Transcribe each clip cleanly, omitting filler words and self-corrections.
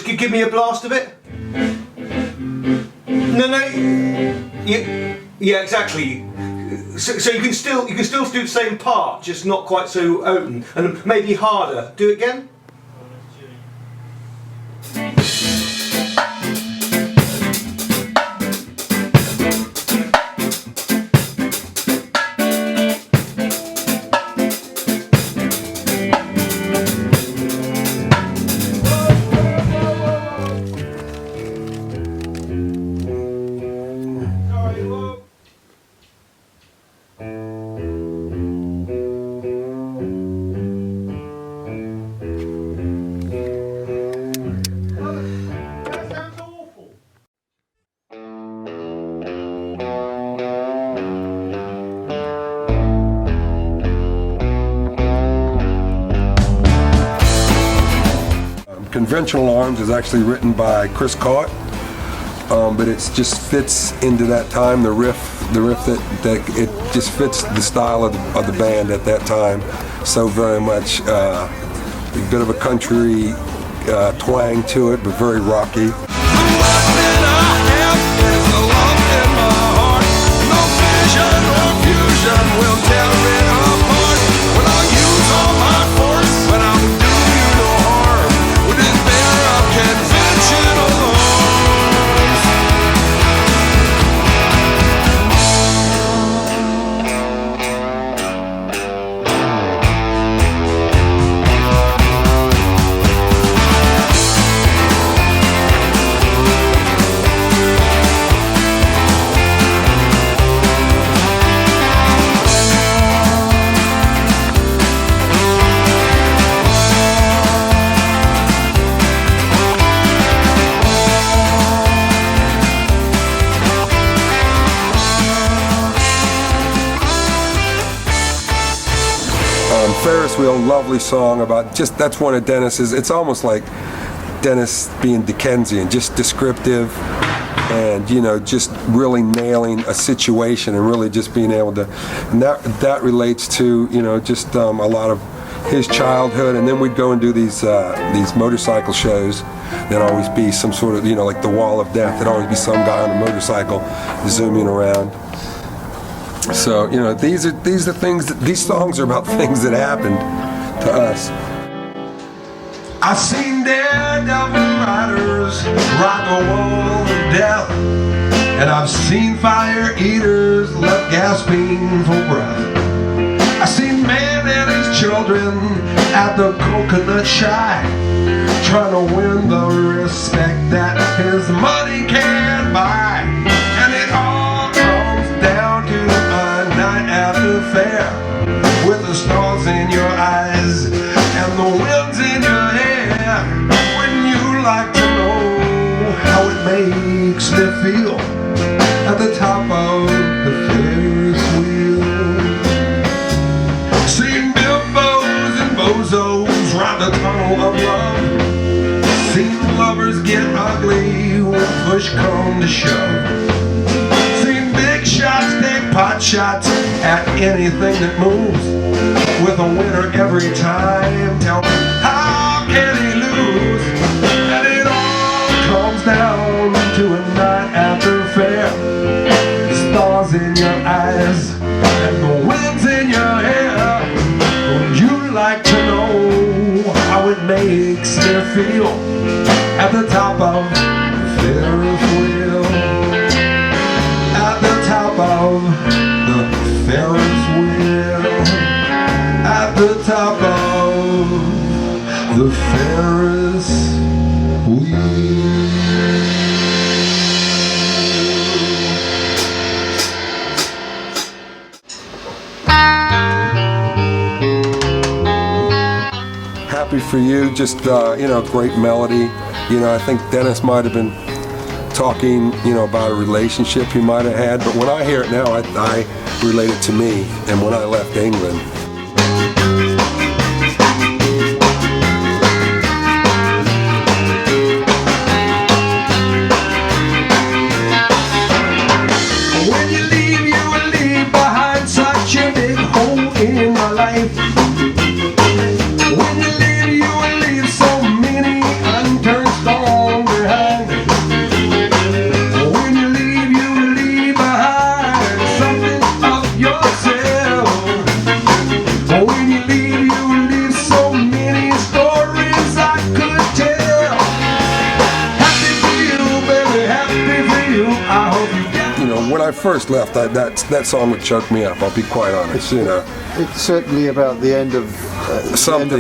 Just give me a blast of it. No, yeah, exactly. So you can still do the same part, just not quite so open, and maybe harder. Do it again. Conventional Arms is actually written by Chris Cott, but it just fits into that time. The riff that it just fits the style of the band at that time so very much. A bit of a country twang to it, but very rocky. Ferris Wheel, lovely song about that's one of Dennis's. It's almost like Dennis being Dickensian, just descriptive and, you know, just really nailing a situation and really just being able to, and that relates to, you know, just a lot of his childhood. And then we'd go and do these motorcycle shows. There'd always be some sort of, you know, like the Wall of Death, there'd always be some guy on a motorcycle zooming around. So, you know, these songs are about things that happened to us. I've seen daredevil riders ride the wall of death, and I've seen fire eaters left gasping for breath. I've seen man and his children at the coconut shy, trying to win the respect that his money can't buy. And it all comes down to a night at the fair, with the stars in your eyes and the winds in your hair. When you like to know how it makes me feel at the top of the Ferris wheel. Seen bimbos and bozos ride the tunnel of love. Seen lovers get ugly when push come to shove. Seen big shots take pot shots at anything that moves, with a winner every time. Tell me, how can he lose? And it all comes down to a night at the fair. The stars in your eyes and the winds in your hair. Would you like to know how it makes me feel at the top of the Ferris wheel? At the top of the Ferris wheel. At the top of the Ferris wheel. Happy for You, just you know, great melody. You know, I think Dennis might have been talking, you know, about a relationship he might have had, but when I hear it now, I relate it to me and when I left England. When you will leave behind such a big hole in my life. When you will leave so many unturned stones. when I first left, that song would choke me up. I'll be quite honest. It's certainly about the end of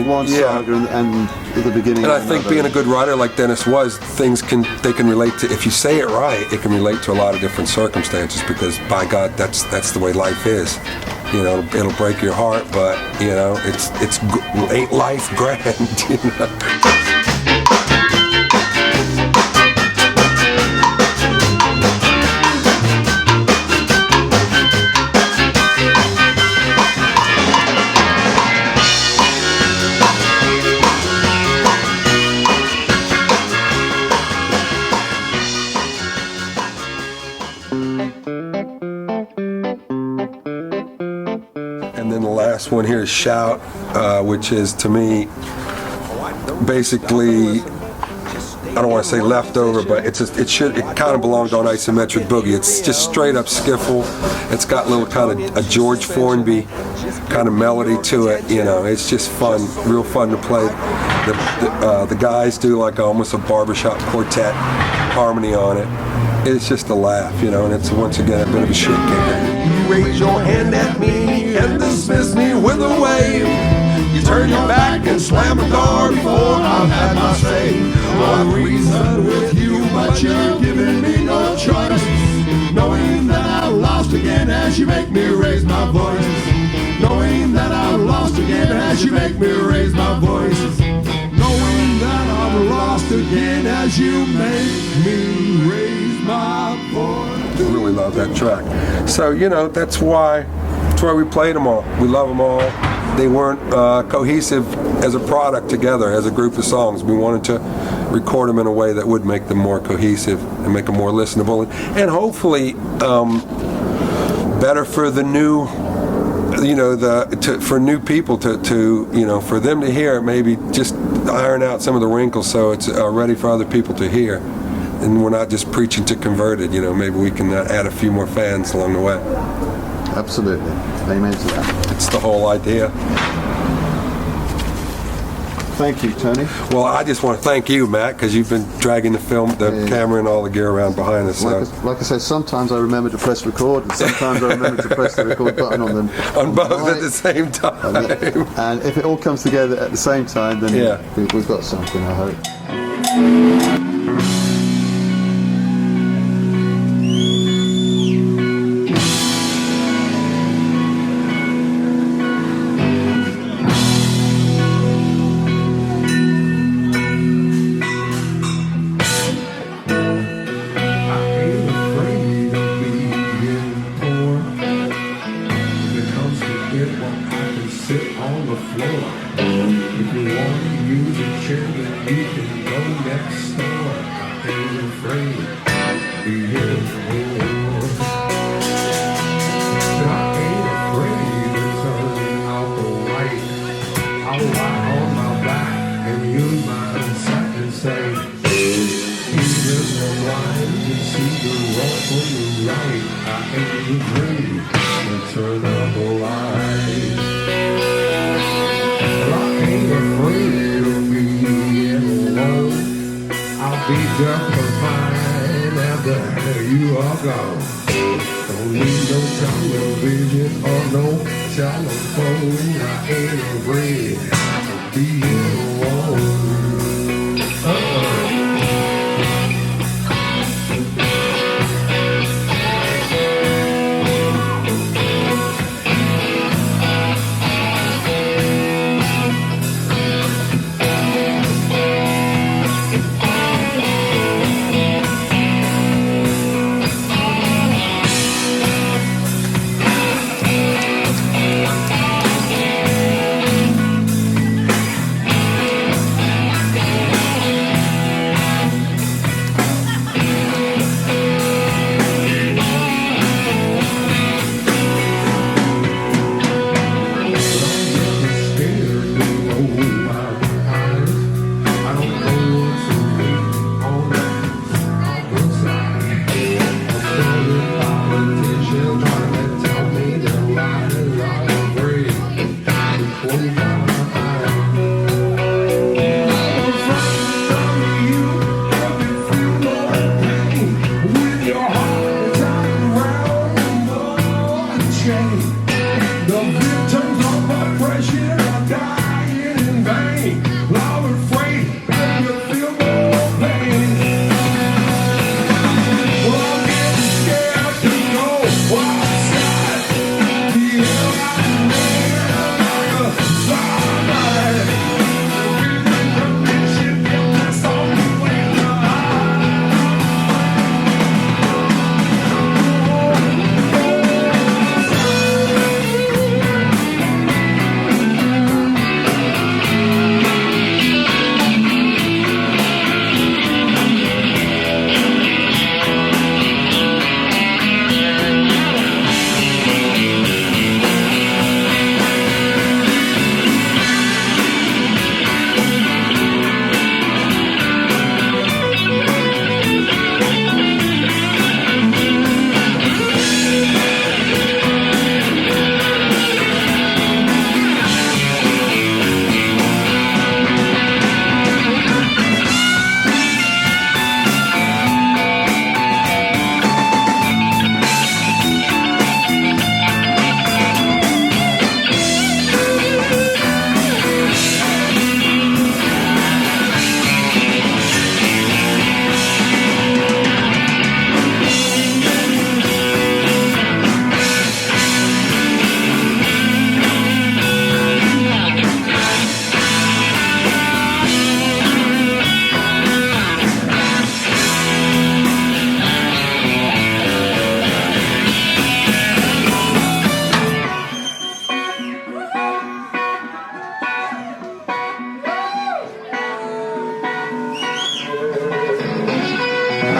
one saga and the beginning. And of I think another. being a good writer like Dennis was, they can relate to. If you say it right, it can relate to a lot of different circumstances. Because by God, that's the way life is. It'll break your heart, but ain't life grand? And then the last one here is Shout, which is, to me, basically, I don't want to say leftover, but it kind of belonged on Isometric Boogie. It's just straight up skiffle. It's got little kind of a George Formby kind of melody to it. It's just fun, real fun to play. The guys do like almost a barbershop quartet harmony on it. It's just a laugh, and it's once again a bit of a shit kicker. You raise your hand at me and dismiss me with a wave. You turn your back and slam the door before I've had my say. One reason with you, but you're giving me no choice. Knowing that I'm lost again as you make me raise my voice. Knowing that I'm lost again as you make me raise my voice. Knowing that I'm lost again as you make me raise my voice. I really love that track. So, that's why we played them all. We love them all. They weren't cohesive as a product together, as a group of songs. We wanted to record them in a way that would make them more cohesive and make them more listenable, and hopefully better for the new, for new people to for them to hear, maybe just iron out some of the wrinkles so it's ready for other people to hear. And we're not just preaching to converted, maybe we can add a few more fans along the way. Absolutely. Amen to that. It's the whole idea. Thank you, Tony. Well, I just want to thank you, Matt, because you've been dragging the camera and all the gear around behind us. Like I said, sometimes I remember to press record, and sometimes I remember to press the record button on them. On both at the same time. And if it all comes together at the same time, then we've got something, I hope.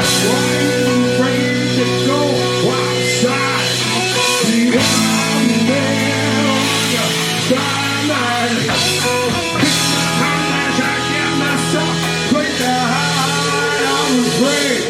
afraid to go outside. See, I'm there on the sideline. I get myself played the high. I was afraid.